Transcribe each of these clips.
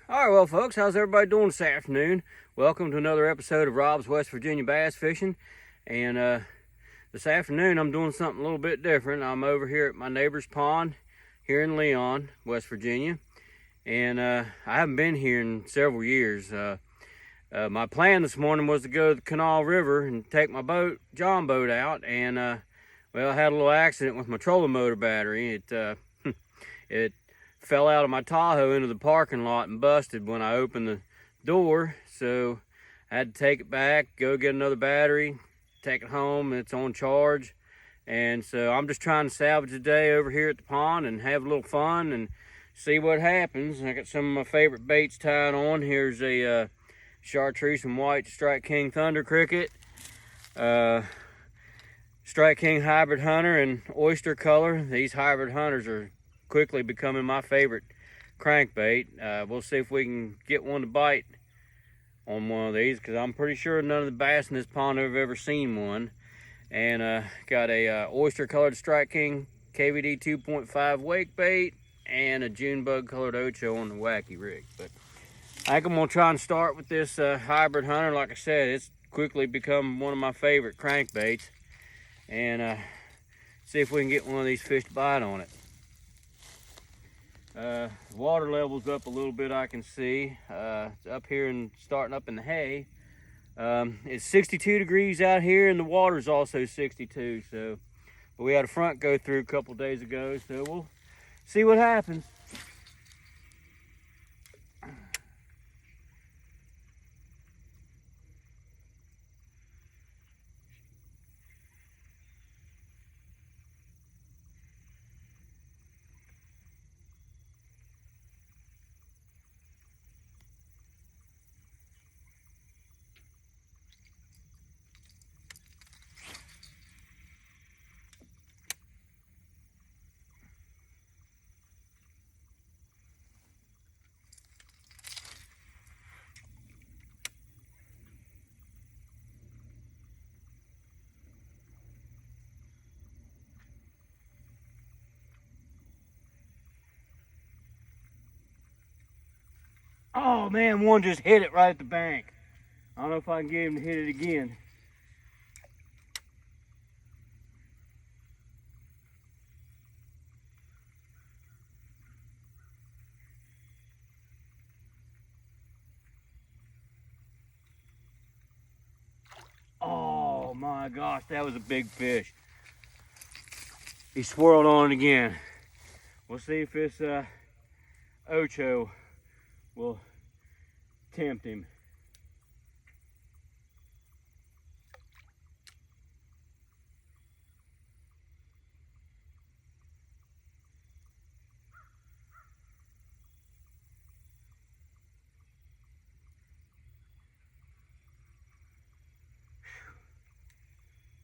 All right, well, folks, how's everybody doing this afternoon? Welcome to another episode of Rob's West Virginia Bass Fishing. And this afternoon, I'm doing something a little bit different. I'm over here at my neighbor's pond here in Leon, West Virginia. And I haven't been here in several years. My plan this morning was to go to the Canal River and take my boat, John boat, out. And, well, I had a little accident with my trolling motor battery. It fell out of my Tahoe into the parking lot and busted when I opened the door. So I had to take it back, go get another battery, take it home, and it's on charge. And so I'm just trying to salvage the day over here at the pond and have a little fun and see what happens. I got some of my favorite baits tied on. Here's a chartreuse and white Strike King Thunder Cricket, Strike King Hybrid Hunter, and Oyster Color. These hybrid hunters are quickly becoming my favorite crankbait. We'll see if we can get one to bite on one of these, because I'm pretty sure none of the bass in this pond have ever seen one. And got a oyster colored Strike King KVD 2.5 wake bait and a June bug colored Ocho on the wacky rig. But I think I'm gonna try and start with this hybrid hunter. Like I said, it's quickly become one of my favorite crankbaits, and see if we can get one of these fish to bite on it. Water level's up a little bit, I can see. It's up here and starting up in the hay. It's 62 degrees out here, and the water's also 62. So, but we had a front go through a couple days ago, so we'll see what happens. Oh man, one just hit it right at the bank. I don't know if I can get him to hit it again. Oh my gosh, that was a big fish. He swirled on it again. We'll see if this Ocho will tempt him.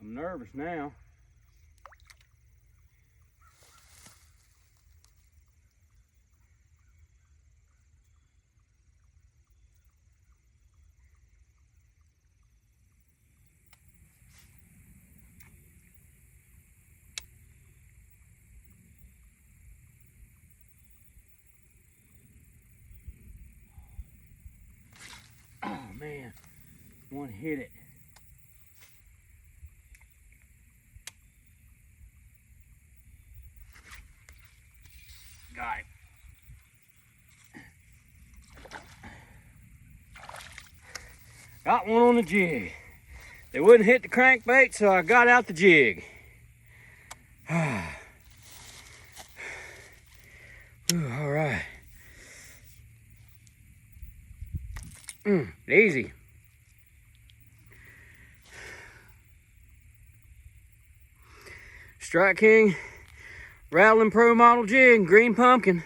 I'm nervous now. Oh man, one hit it. Got it. Got one on the jig. They wouldn't hit the crankbait, so I got out the jig. Ooh, all right. Easy. Strike King Rattling Pro Model jig, green pumpkin.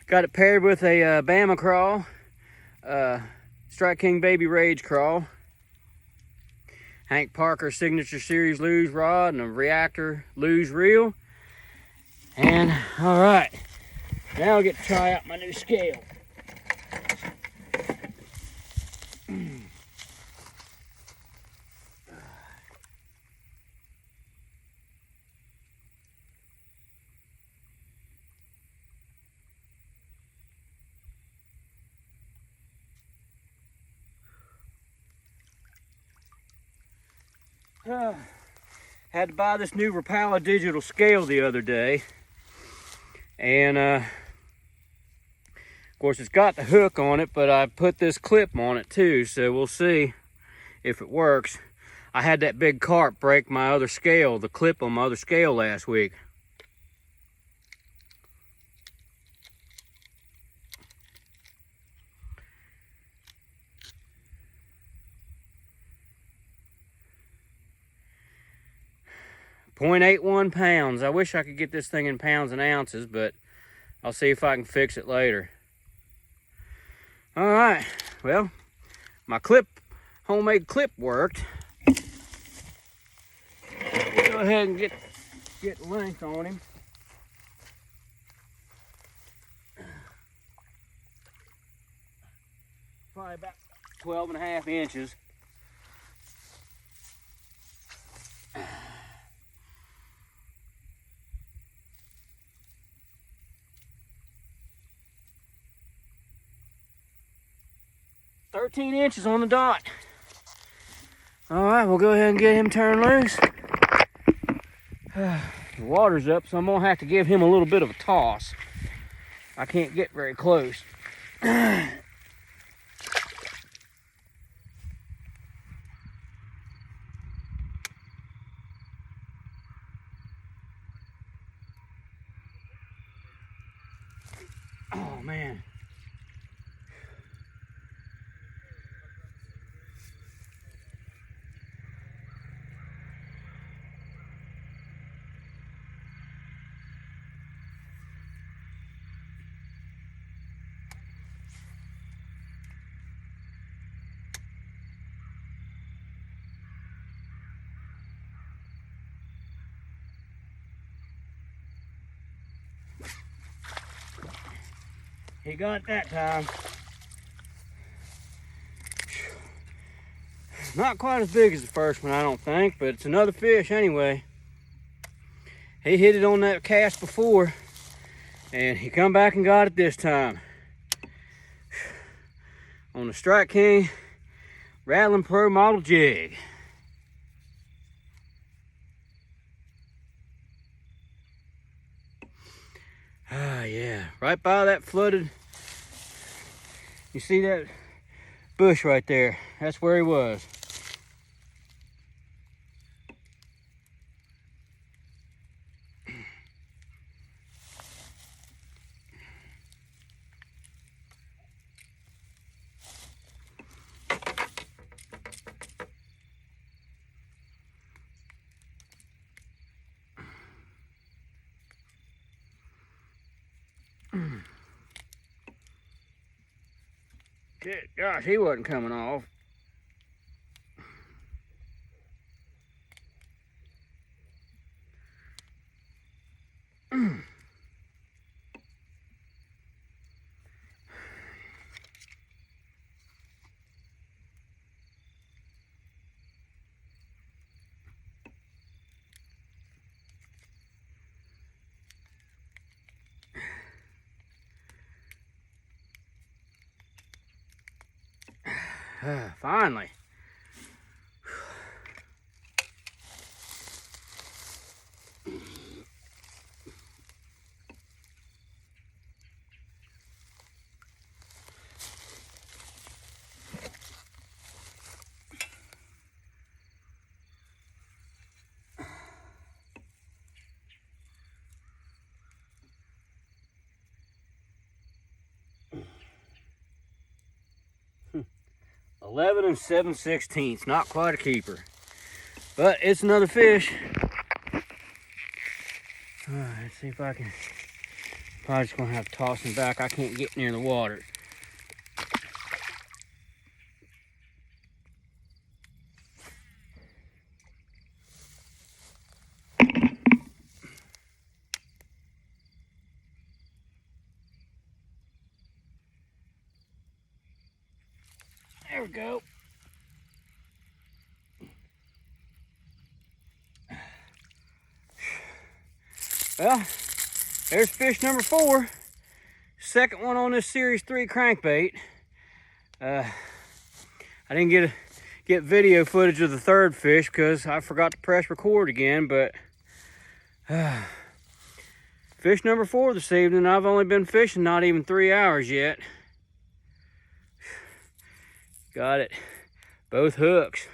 Got it paired with a Bama crawl, Strike King Baby Rage crawl, Hank Parker Signature Series luge rod, and a Reactor luge reel. And all right, now I'll get to try out my new scale. Had to buy this new Rapala digital scale the other day. And of course it's got the hook on it, but I put this clip on it too, so we'll see if it works. I had that big carp break my other scale, the clip on my other scale last week. .81 pounds. I wish I could get this thing in pounds and ounces, but I'll see if I can fix it later. All right, well, my homemade clip worked. Go ahead and get length on him. Probably about 12.5 inches. $13 inches on the dot. All right, we'll go ahead and get him turned loose. The water's up, so I'm gonna have to give him a little bit of a toss. I can't get very close. Oh man. He got that time. Not quite as big as the first one, I don't think, but it's another fish anyway. He hit it on that cast before, and he come back and got it this time. On the Strike King Rattling Pro model jig. Ah, yeah, right by that flooded, you see that bush right there? That's where he was. Good gosh, he wasn't coming off. Finally. $11 7/16, not quite a keeper, but it's another fish. All right, let's see if I can. Probably just gonna have to toss him back. I can't get near the water. There we go. Well, there's fish number 4. Second one on this Series 3 crankbait. I didn't get get video footage of the third fish because I forgot to press record again, but fish number 4 this evening. I've only been fishing not even 3 hours yet. Got it. Both hooks.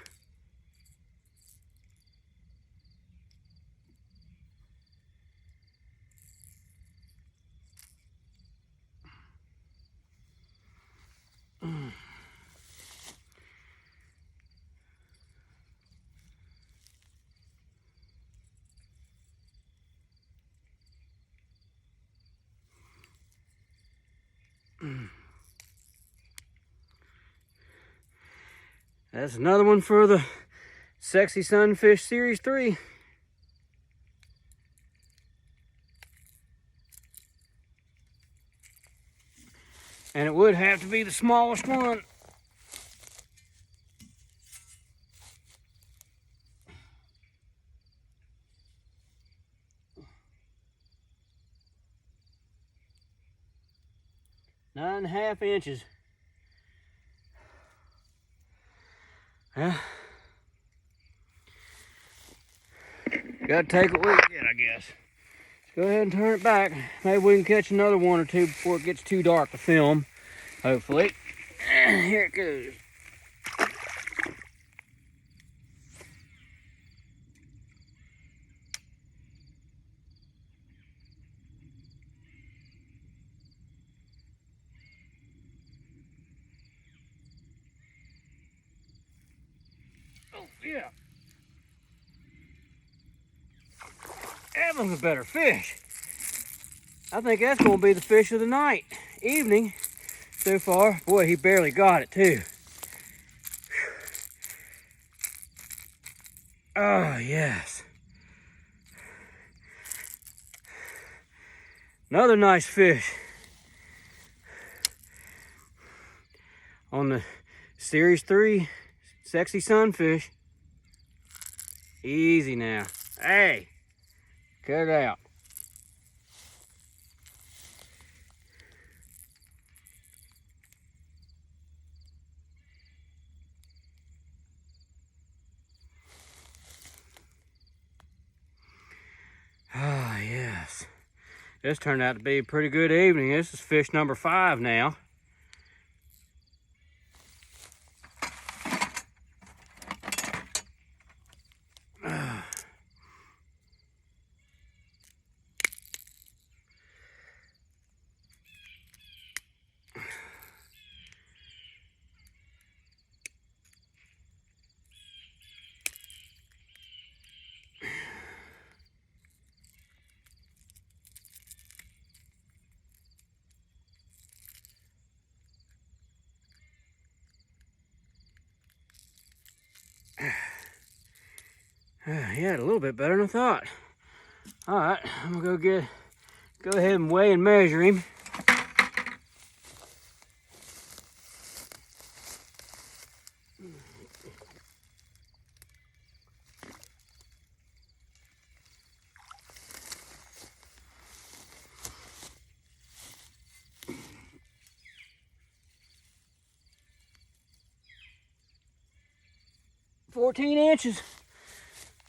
That's another one for the Sexy Sunfish Series 3. And it would have to be the smallest one. Nine and a half inches. Yeah. Gotta take what we can get, I guess. Let's go ahead and turn it back. Maybe we can catch another one or two before it gets too dark to film. Hopefully. Here it goes. Oh, yeah. That one's a better fish. I think that's going to be the fish of the night, evening so far. Boy, he barely got it too. Oh, yes. Another nice fish on the Series 3 Sexy Sunfish. Easy now. Hey, cut it out. Ah, yes. This turned out to be a pretty good evening. This is fish number 5 now. He had a little bit better than I thought. All right, I'm gonna go ahead and weigh and measure him. "14 inches.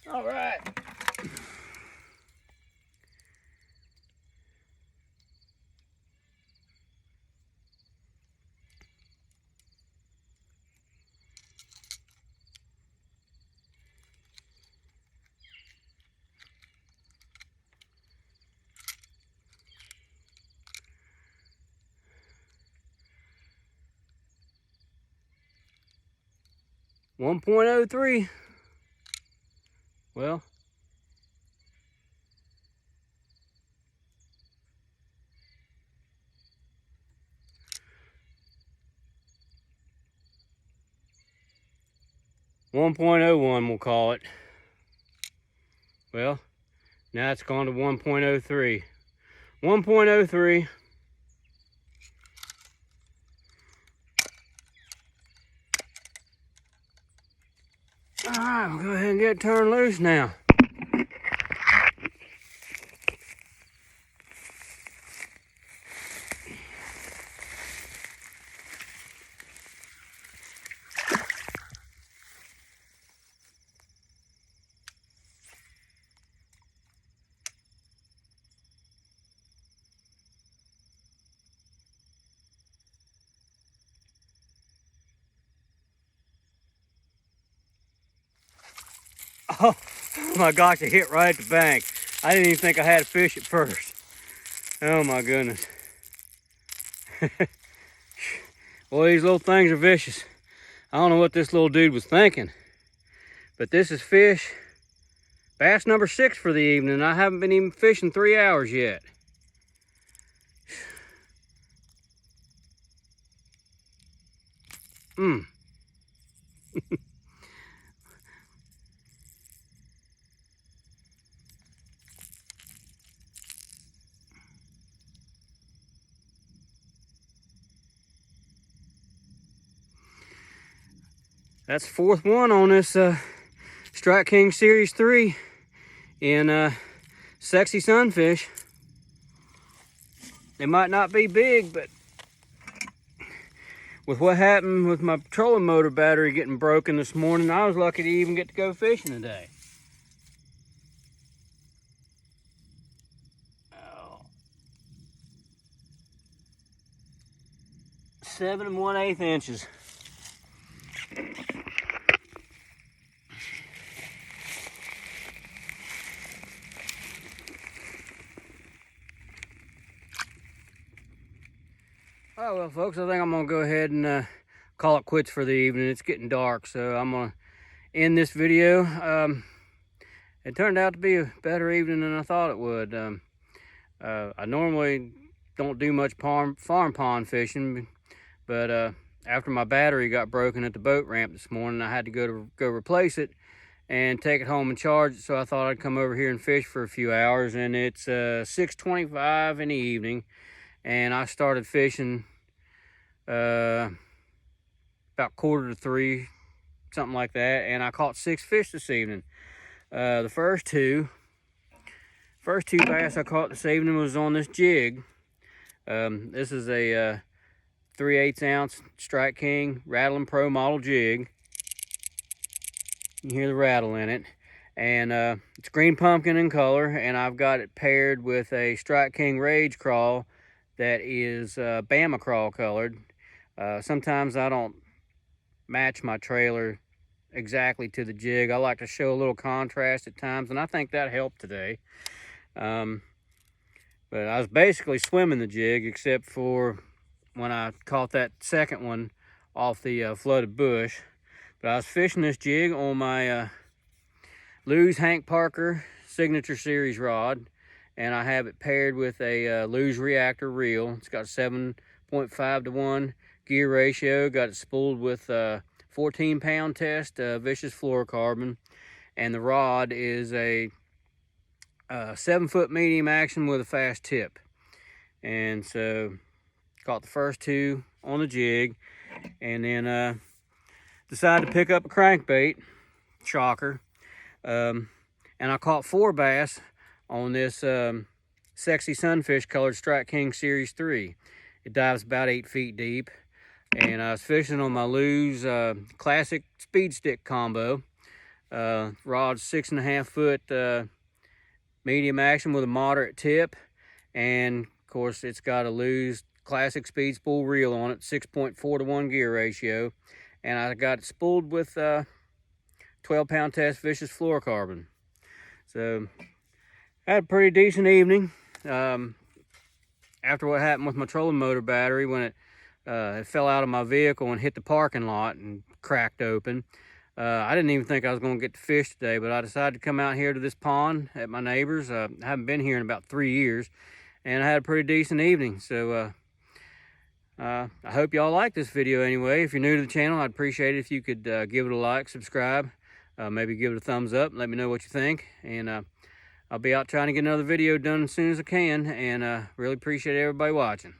All right. .03. Well, .01 we'll call it. Well, now it's gone to 1.03. 1.03. All right, we'll go ahead and get it turned loose now. Oh my gosh, it hit right at the bank. I didn't even think I had a fish at first. Oh my goodness. Boy, these little things are vicious. I don't know what this little dude was thinking, but this is fish, bass number 6 for the evening. I haven't been even fishing 3 hours yet. That's the 4th one on this Strike King Series 3 in Sexy Sunfish. They might not be big, but with what happened with my trolling motor battery getting broken this morning, I was lucky to even get to go fishing today. Oh. 7 1/8 inches. Oh, well, folks, I think I'm going to go ahead and call it quits for the evening. It's getting dark, so I'm going to end this video. It turned out to be a better evening than I thought it would. I normally don't do much farm pond fishing, but after my battery got broken at the boat ramp this morning, I had to go replace it and take it home and charge it, so I thought I'd come over here and fish for a few hours. And it's 6:25 in the evening, and I started fishing about 2:45, something like that, and I caught 6 fish this evening. The first two bass I caught this evening was on this jig. This is a 3/8 ounce Strike King Rattling Pro model jig. You can hear the rattle in it, and it's green pumpkin in color, and I've got it paired with a Strike King Rage Crawl that is Bama Crawl colored. Sometimes I don't match my trailer exactly to the jig. I like to show a little contrast at times, and I think that helped today. But I was basically swimming the jig, except for when I caught that second one off the flooded bush. But I was fishing this jig on my Lew's Hank Parker Signature Series rod, and I have it paired with a Lew's Reactor reel. It's got a 7.5-to-1 gear ratio. Got it spooled with 14-pound test vicious fluorocarbon, and the rod is a 7-foot medium action with a fast tip. And so caught the first 2 on the jig, and then decided to pick up a crankbait, shocker, and I caught 4 bass on this Sexy Sunfish colored Strike King Series 3. It dives about 8 feet deep, and I was fishing on my Lew's classic speed stick combo. Rod's 6.5 foot medium action with a moderate tip, and of course it's got a Lew's classic speed spool reel on it, 6.4-to-1 gear ratio, and I got it spooled with 12-pound test vicious fluorocarbon. So I had a pretty decent evening. After what happened with my trolling motor battery when it fell out of my vehicle and hit the parking lot and cracked open, I didn't even think I was going to get to fish today, but I decided to come out here to this pond at my neighbor's. I haven't been here in about 3 years, and I had a pretty decent evening. So I hope y'all like this video anyway. If you're new to the channel, I'd appreciate it if you could give it a like, subscribe, maybe give it a thumbs up, let me know what you think. And I'll be out trying to get another video done as soon as I can, and really appreciate everybody watching.